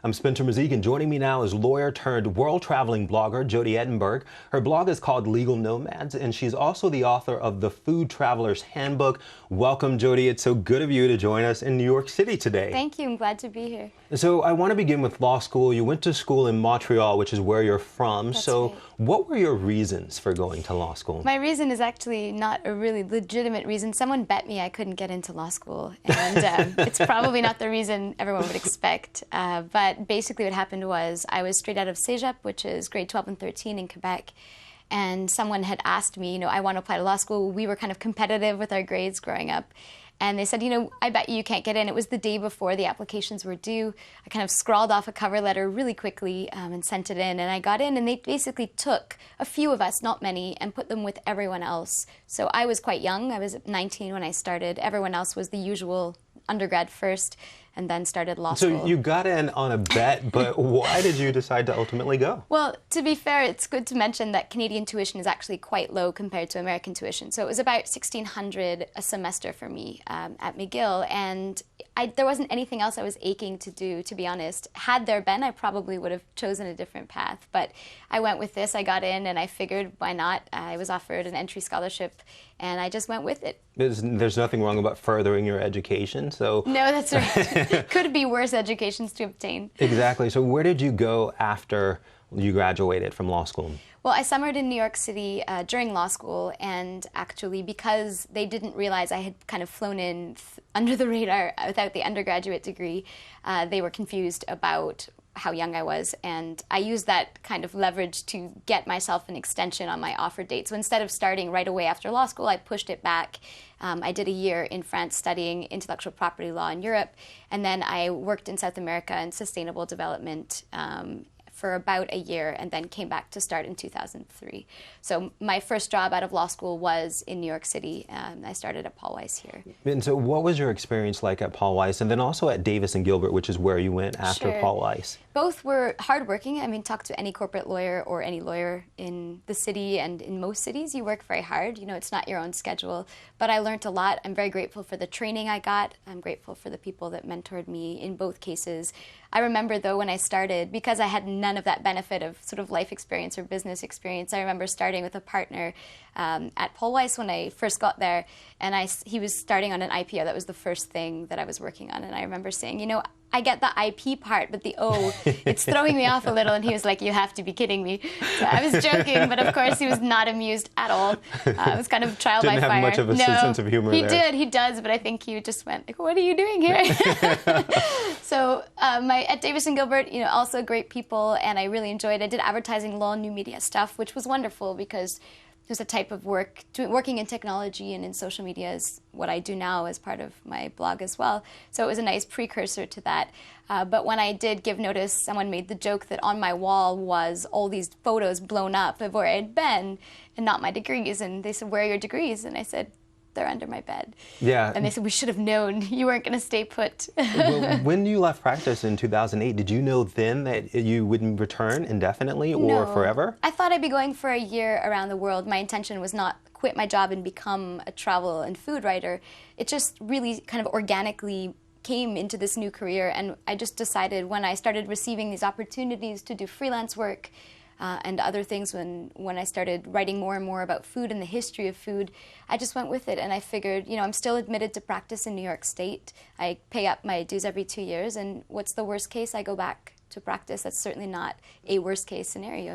I'm Spencer Mazyck, and joining me now is lawyer turned world traveling blogger Jodi Ettenberg. Her blog is called Legal Nomads, and she's also the author of The Food Traveler's Handbook. Welcome, Jodi. It's so good of you to join us in New York City today. Thank you. I'm glad to be here. So I want to begin with law school. You went to school in Montreal, which is where you're from. That's so right. What were your reasons for going to law school? My reason is actually not a really legitimate reason. Someone bet me I couldn't get into law school, and it's probably not the reason everyone would expect. But basically what happened was I was straight out of Cégep, which is grade 12 and 13 in Quebec, and someone had asked me, I want to apply to law school. We were kind of competitive with our grades growing up. And they said, I bet you can't get in. It was the day before the applications were due. I kind of scrawled off a cover letter really quickly and sent it in. And I got in, and they basically took a few of us, not many, and put them with everyone else. So I was quite young. I was 19 when I started. Everyone else was the usual undergrad first, and then started law school. So you got in on a bet, but why did you decide to ultimately go? Well, to be fair, it's good to mention that Canadian tuition is actually quite low compared to American tuition. So it was about $1,600 a semester for me at McGill, and there wasn't anything else I was aching to do, to be honest. Had there been, I probably would have chosen a different path. But I went with this. I got in, and I figured, why not? I was offered an entry scholarship, and I just went with it. There's nothing wrong about furthering your education, so... No, that's right. Could be worse educations to obtain. Exactly. So where did you go after you graduated from law school? Well, I summered in New York City during law school, and actually because they didn't realize I had kind of flown in under the radar without the undergraduate degree, they were confused about how young I was, and I used that kind of leverage to get myself an extension on my offer date. So instead of starting right away after law school, I pushed it back. I did a year in France studying intellectual property law in Europe, and then I worked in South America in sustainable development for about a year, and then came back to start in 2003. So my first job out of law school was in New York City. I started at Paul Weiss here. And so what was your experience like at Paul Weiss, and then also at Davis and Gilbert, which is where you went after Sure. Paul Weiss? Both were hardworking. I mean, talk to any corporate lawyer or any lawyer in the city, and in most cities, you work very hard. It's not your own schedule. But I learned a lot. I'm very grateful for the training I got. I'm grateful for the people that mentored me in both cases. I remember, though, when I started, because I had none of that benefit of sort of life experience or business experience, I remember starting with a partner at Paul Weiss when I first got there, and he was starting on an IPO. That was the first thing that I was working on, and I remember saying, I get the IP part, but the O, it's throwing me off a little. And he was like, you have to be kidding me. So I was joking, but of course he was not amused at all. It was kind of trial by fire. Didn't have much of a sense of humor there. He does, but I think he just went, like, what are you doing here? So at Davis and Gilbert, also great people, and I really enjoyed it. I did advertising law, new media stuff, which was wonderful because there's a type of work, working in technology and in social media is what I do now as part of my blog as well. So it was a nice precursor to that. But when I did give notice, someone made the joke that on my wall was all these photos blown up of where I had been and not my degrees. And they said, where are your degrees? And I said, they're under my bed. Yeah. And they said, we should have known you weren't going to stay put. Well, when you left practice in 2008, did you know then that you wouldn't return indefinitely or forever? I thought I'd be going for a year around the world. My intention was not quit my job and become a travel and food writer. It just really kind of organically came into this new career, and I just decided when I started receiving these opportunities to do freelance work and other things, when I started writing more and more about food and the history of food, I just went with it. And I figured, I'm still admitted to practice in New York State. I pay up my dues every 2 years, and what's the worst case? I go back to practice. That's certainly not a worst case scenario.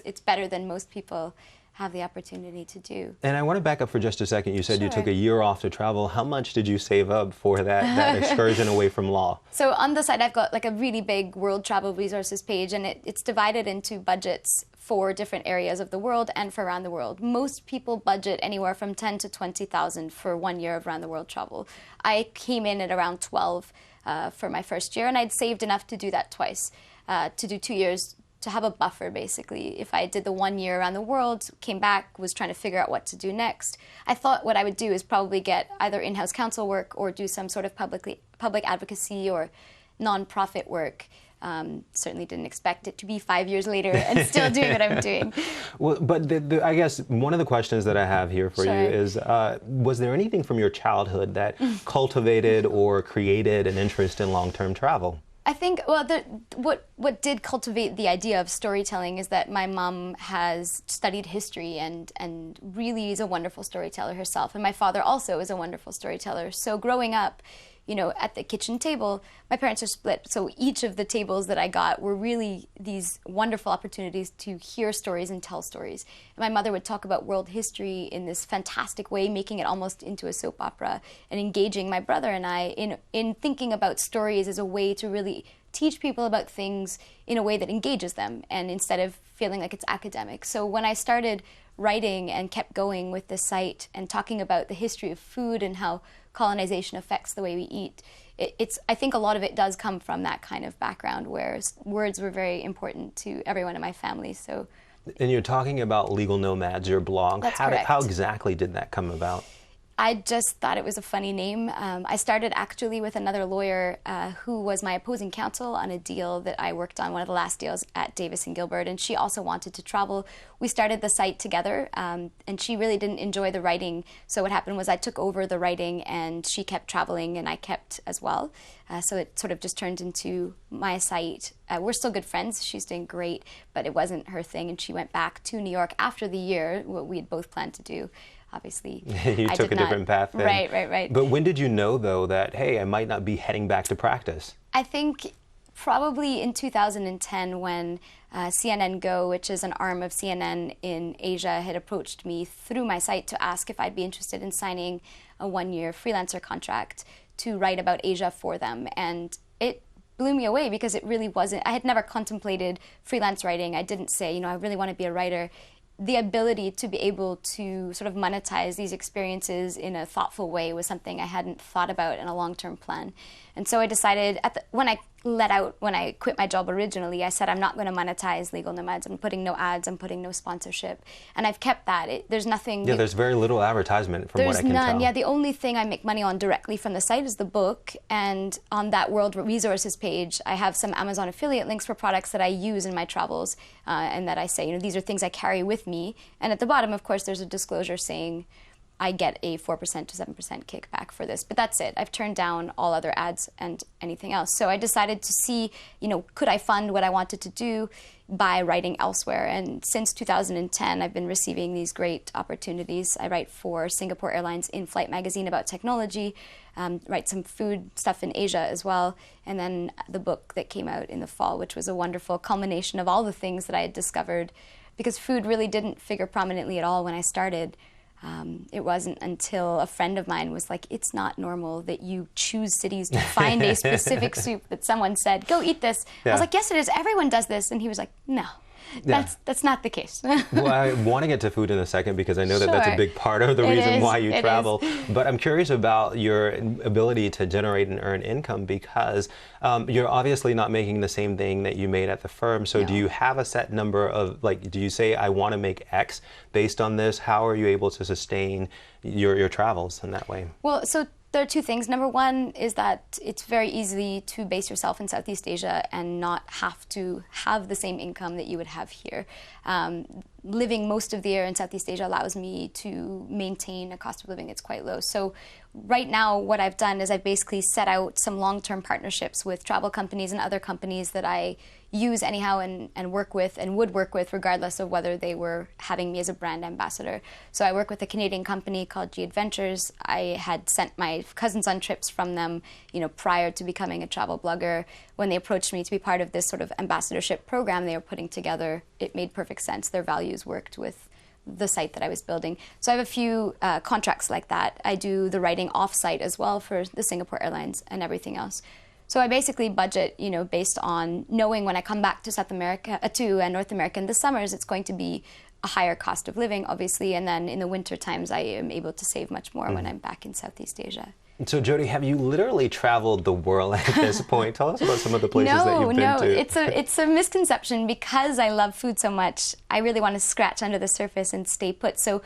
It's better than most people have the opportunity to do. And I want to back up for just a second. You said Sure. you took a year off to travel. How much did you save up for that excursion away from law? So on the site, I've got like a really big world travel resources page, and it's divided into budgets for different areas of the world and for around the world. Most people budget anywhere from 10 to 20,000 for 1 year of around the world travel. I came in at around 12 for my first year, and I'd saved enough to do that twice, to do 2 years, to have a buffer, basically. If I did the 1 year around the world, came back, was trying to figure out what to do next, I thought what I would do is probably get either in-house counsel work or do some sort of public advocacy or nonprofit work. Certainly didn't expect it to be 5 years later and still doing what I'm doing. Well, but I guess one of the questions that I have here for Sure. you is, was there anything from your childhood that cultivated or created an interest in long-term travel? I think, well, what did cultivate the idea of storytelling is that my mom has studied history and really is a wonderful storyteller herself. And my father also is a wonderful storyteller. So growing up, at the kitchen table, my parents are split. So each of the tables that I got were really these wonderful opportunities to hear stories and tell stories. And my mother would talk about world history in this fantastic way, making it almost into a soap opera and engaging my brother and I in thinking about stories as a way to really teach people about things in a way that engages them and instead of feeling like it's academic. So when I started writing and kept going with the site and talking about the history of food and how colonization affects the way we eat, I think a lot of it does come from that kind of background where words were very important to everyone in my family. So, and you're talking about Legal Nomads, your blog. That's correct. How exactly did that come about? I just thought it was a funny name. I started actually with another lawyer who was my opposing counsel on a deal that I worked on, one of the last deals at Davis and Gilbert, and she also wanted to travel. We started the site together, and she really didn't enjoy the writing, so what happened was I took over the writing and she kept traveling and I kept as well. So it sort of just turned into my site. We're still good friends. She's doing great, but it wasn't her thing, and she went back to New York after the year, what we had both planned to do. Obviously, you took a different path then. Right. But when did you know, though, that, hey, I might not be heading back to practice? I think probably in 2010 when CNN Go, which is an arm of CNN in Asia, had approached me through my site to ask if I'd be interested in signing a one-year freelancer contract to write about Asia for them. And it blew me away because it really wasn't, I had never contemplated freelance writing. I didn't say, I really want to be a writer. The ability to be able to sort of monetize these experiences in a thoughtful way was something I hadn't thought about in a long-term plan. And so I decided, when I quit my job originally, I said I'm not going to monetize Legal Nomads. I'm putting no ads, I'm putting no sponsorship. And I've kept that. There's nothing... Yeah, there's very little advertisement from what I can tell. There's none. Yeah, the only thing I make money on directly from the site is the book. And on that World Resources page, I have some Amazon affiliate links for products that I use in my travels and that I say, these are things I carry with me. And at the bottom, of course, there's a disclosure saying I get a 4% to 7% kickback for this. But that's it. I've turned down all other ads and anything else. So I decided to see, could I fund what I wanted to do by writing elsewhere? And since 2010, I've been receiving these great opportunities. I write for Singapore Airlines in-flight magazine about technology, write some food stuff in Asia as well, and then the book that came out in the fall, which was a wonderful culmination of all the things that I had discovered, because food really didn't figure prominently at all when I started. It wasn't until a friend of mine was like, it's not normal that you choose cities to find a specific soup that someone said, go eat this. Yeah. I was like, yes, it is. Everyone does this. And he was like, no. That's not the case. Well, I want to get to food in a second because I know that that's a big part of the reason why you travel. But I'm curious about your ability to generate and earn income because you're obviously not making the same thing that you made at the firm. So do you have a set number of, do you say, I want to make X based on this? How are you able to sustain your travels in that way? Well, so there are two things. Number one is that it's very easy to base yourself in Southeast Asia and not have to have the same income that you would have here. Living most of the year in Southeast Asia allows me to maintain a cost of living that's quite low. So right now, what I've done is I've basically set out some long-term partnerships with travel companies and other companies that I use anyhow and work with and would work with regardless of whether they were having me as a brand ambassador. So I work with a Canadian company called G Adventures. I had sent my cousins on trips from them, prior to becoming a travel blogger. When they approached me to be part of this sort of ambassadorship program they were putting together, it made perfect sense. Their values worked with the site that I was building. So I have a few contracts like that. I do the writing off-site as well for the Singapore Airlines and everything else. So I basically budget, based on knowing when I come back to South America, to North America in the summers, it's going to be a higher cost of living, obviously, and then in the winter times, I am able to save much more when I'm back in Southeast Asia. So, Jodi, have you literally traveled the world at this point? Tell us about some of the places that you've been to. No, it's a misconception. Because I love food so much, I really want to scratch under the surface and stay put. So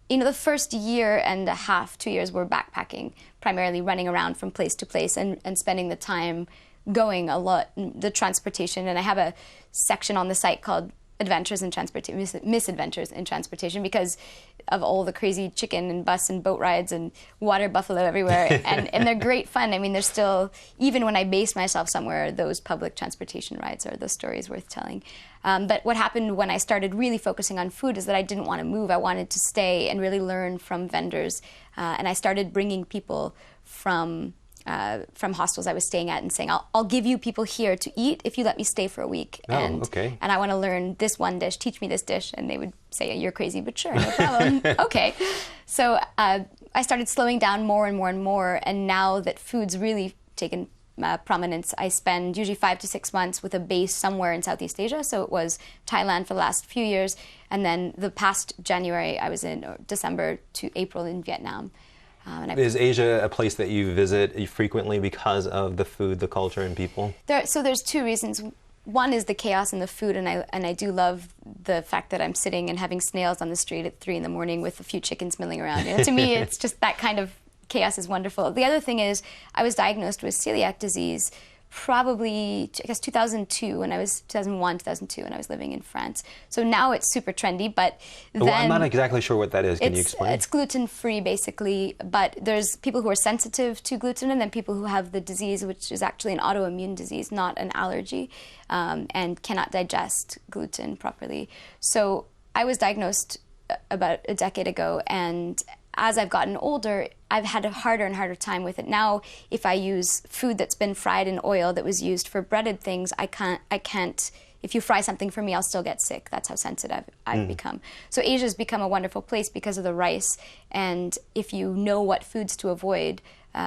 the first year and a half, 2 years, we're backpacking, primarily running around from place to place and spending the time going a lot, the transportation. And I have a section on the site called adventures in transportation, misadventures in transportation, because of all the crazy chicken and bus and boat rides and water buffalo everywhere. And they're great fun. I mean, they're still, even when I base myself somewhere, those public transportation rides are the stories worth telling. But what happened when I started really focusing on food is that I didn't want to move. I wanted to stay and really learn from vendors. And I started bringing people from hostels I was staying at and saying, I'll give you people here to eat if you let me stay for a week. And I want to learn this one dish, teach me this dish. And they would say, you're crazy, but sure, no problem. Okay. So I started slowing down more and more and more. And now that food's really taken prominence, I spend usually 5 to 6 months with a base somewhere in Southeast Asia. So it was Thailand for the last few years. And then the past January, I was in December to April in Vietnam. Is Asia a place that you visit frequently because of the food, the culture, and people? So there's two reasons. One is the chaos in the food, and I do love the fact that I'm sitting and having snails on the street at 3 a.m. with a few chickens milling around. You know, to me, it's just that kind of chaos is wonderful. The other thing is I was diagnosed with celiac disease probably, I guess, 2002, when I was 2002, when I was living in France. So now it's super trendy, but then... Well, I'm not exactly sure what that is. Can you explain? It's gluten-free, basically, but there's people who are sensitive to gluten and then people who have the disease, which is actually an autoimmune disease, not an allergy, and cannot digest gluten properly. So I was diagnosed about a decade ago, and as I've gotten older, I've had a harder and harder time with it. Now, if I use food that's been fried in oil that was used for breaded things, I can't, if you fry something for me, I'll still get sick. That's how sensitive I've become. So Asia's become a wonderful place because of the rice, and if you know what foods to avoid,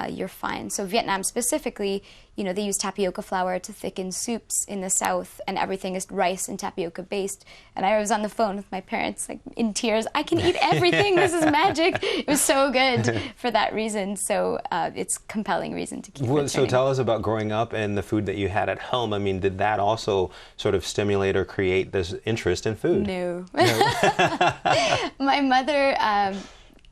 you're fine. So Vietnam specifically, you know, they use tapioca flour to thicken soups in the south, and everything is rice and tapioca based. And I was on the phone with my parents, like in tears. I can eat everything. This is magic. It was so good for that reason. So it's compelling reason to keep returning. So tell us about growing up and the food that you had at home. I mean, did that also sort of stimulate or create this interest in food? No. My mother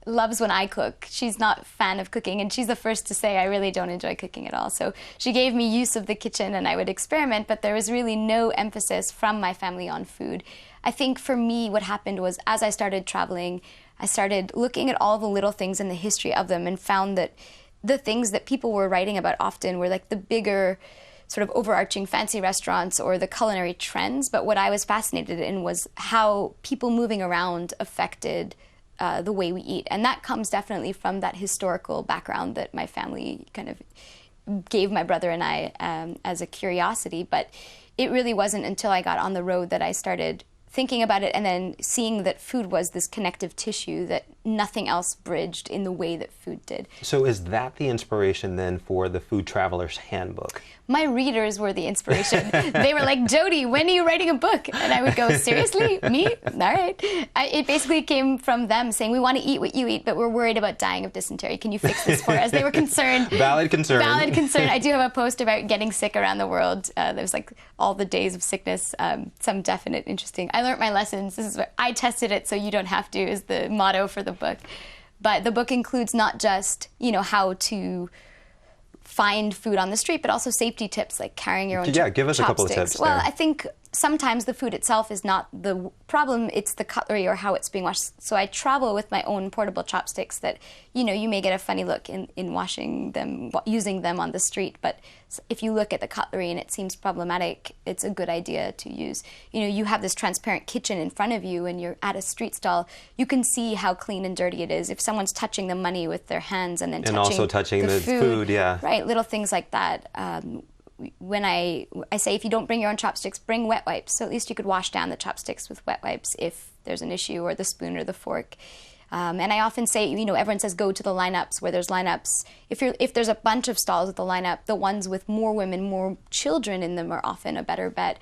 loves when I cook. She's not a fan of cooking, and she's the first to say I really don't enjoy cooking at all. So she gave me use of the kitchen and I would experiment, but there was really no emphasis from my family on food. I think for me what happened was, as I started traveling, I started looking at all the little things in the history of them and found that the things that people were writing about often were like the bigger sort of overarching fancy restaurants or the culinary trends, but what I was fascinated in was how people moving around affected the way we eat. And that comes definitely from that historical background that my family kind of gave my brother and I as a curiosity. But it really wasn't until I got on the road that I started thinking about it and then seeing that food was this connective tissue that nothing else bridged in the way that food did. So is that the inspiration then for the Food Traveler's Handbook? My readers were the inspiration. They were like, Jodi, when are you writing a book? And I would go, seriously? Me? All right. It basically came from them saying, we want to eat what you eat, but we're worried about dying of dysentery. Can you fix this for us? They were concerned. Valid concern. Valid concern. I do have a post about getting sick around the world. There's like all the days of sickness, some definite interesting. I learned my lessons. This is what I tested it so you don't have to is the motto for the book. But the book includes not just, you know, how to find food on the street, but also safety tips like carrying your own chopsticks. Yeah, give us a couple of tips Well, there. I think sometimes the food itself is not the problem, it's the cutlery or how it's being washed. So I travel with my own portable chopsticks that, you know, you may get a funny look in washing them, using them on the street, but if you look at the cutlery and it seems problematic, it's a good idea to use. You know, you have this transparent kitchen in front of you and you're at a street stall, you can see how clean and dirty it is. If someone's touching the money with their hands and then also touching the food, yeah. Right, little things like that. When I say if you don't bring your own chopsticks, bring wet wipes. So at least you could wash down the chopsticks with wet wipes if there's an issue, or the spoon or the fork. And I often say, you know, everyone says go to the lineups where there's lineups. If there's a bunch of stalls at the lineup, the ones with more women, more children in them are often a better bet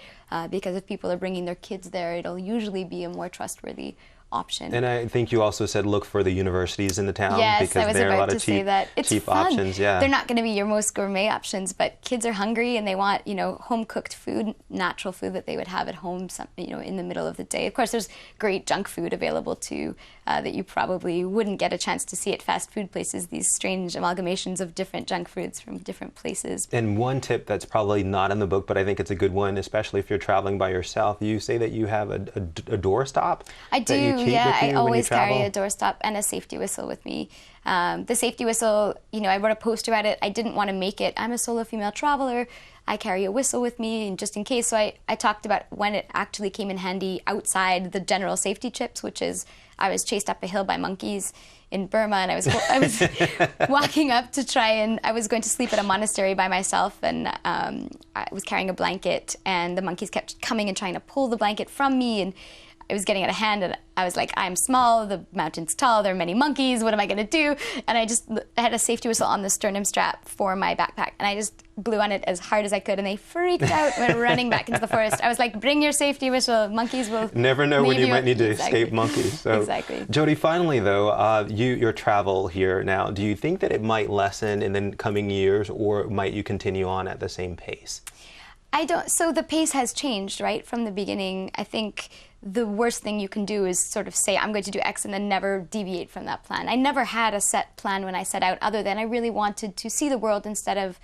because if people are bringing their kids there, it'll usually be a more trustworthy option. And I think you also said look for the universities in the town, yes, because there are a lot of cheap options. Yeah, they're not going to be your most gourmet options, but kids are hungry and they want, you know, home cooked food, natural food that they would have at home, you know, in the middle of the day. Of course, there's great junk food available too, that you probably wouldn't get a chance to see at fast food places, these strange amalgamations of different junk foods from different places. And one tip that's probably not in the book, but I think it's a good one, especially if you're traveling by yourself, you say that you have a doorstop? I do, yeah. I always carry a doorstop and a safety whistle with me. The safety whistle, I wrote a post about it. I didn't want to make it, I'm a solo female traveler, I carry a whistle with me, and just in case. So I talked about when it actually came in handy outside the general safety chips, which is I was chased up a hill by monkeys in Burma, and I was walking up to try, and I was going to sleep at a monastery by myself, and I was carrying a blanket, and the monkeys kept coming and trying to pull the blanket from me, and I was getting out of hand, and I was like, I'm small, the mountain's tall, there are many monkeys, what am I going to do? And I had a safety whistle on the sternum strap for my backpack, and I just blew on it as hard as I could, and they freaked out and went running back into the forest. I was like, bring your safety whistle, monkeys will never know when you might need to escape monkeys. So, exactly. Jodi, finally though, your travel here now, do you think that it might lessen in the coming years, or might you continue on at the same pace? I don't. So the pace has changed, right, from the beginning. I think the worst thing you can do is sort of say, I'm going to do X and then never deviate from that plan. I never had a set plan when I set out, other than I really wanted to see the world instead of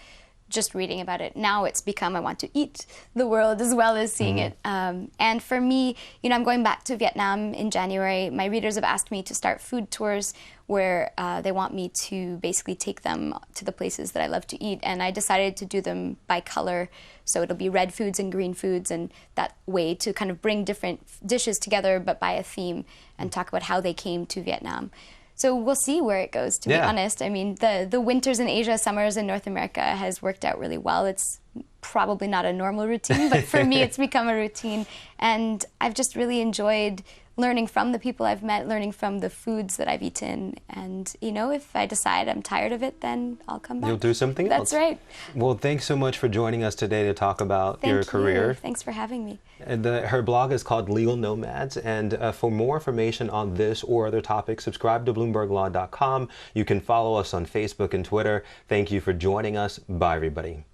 just reading about it. Now it's become, I want to eat the world as well as seeing it. And for me, I'm going back to Vietnam in January. My readers have asked me to start food tours where they want me to basically take them to the places that I love to eat. And I decided to do them by color. So it'll be red foods and green foods, and that way to kind of bring different dishes together, but by a theme, and talk about how they came to Vietnam. So we'll see where it goes, to be honest. I mean, the winters in Asia, summers in North America has worked out really well. It's probably not a normal routine, but for me it's become a routine. And I've just really enjoyed learning from the people I've met, learning from the foods that I've eaten. And, if I decide I'm tired of it, then I'll come back. You'll do something else. That's right. Well, thanks so much for joining us today to talk about your career. Thanks for having me. And her blog is called Legal Nomads. And for more information on this or other topics, subscribe to BloombergLaw.com. You can follow us on Facebook and Twitter. Thank you for joining us. Bye, everybody.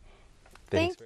Thanks.